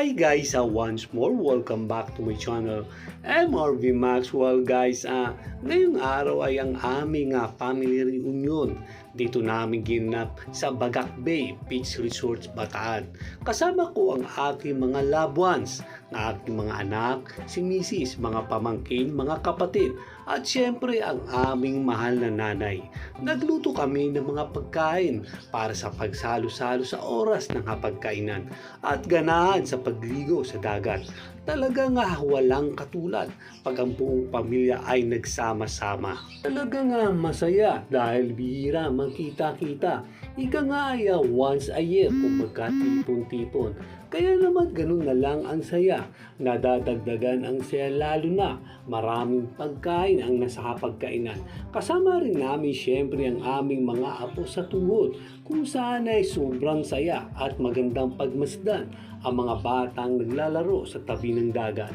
Hi guys, once more, welcome back to my channel. MRV Maxwell guys. Ngayong araw ay ang aming family reunion. Dito namin ginap sa Bagak Bay Beach Resort, Bataan. Kasama ko ang aking mga loved ones, na aking mga anak, si misis, mga pamangkin, mga kapatid, at syempre ang aming mahal na nanay. Nagluto kami ng mga pagkain para sa pagsalo-salo sa oras ng hapagkainan at ganahan sa pagligo sa dagat. Talagang walang katulad pag ang buong pamilya ay nagsama-sama. Talagang masaya dahil bihira magkita-kita. Ika nga ay once a year kung magkatipon-tipon. Kaya naman ganun na lang ang saya. Nadadagdagan ang saya lalo na maraming pagkain ang nasa hapagkainan. Kasama rin namin syempre ang aming mga apo sa tuhod kung saan ay sobrang saya at magandang pagmasdan ang mga batang naglalaro sa tabi ng dagat.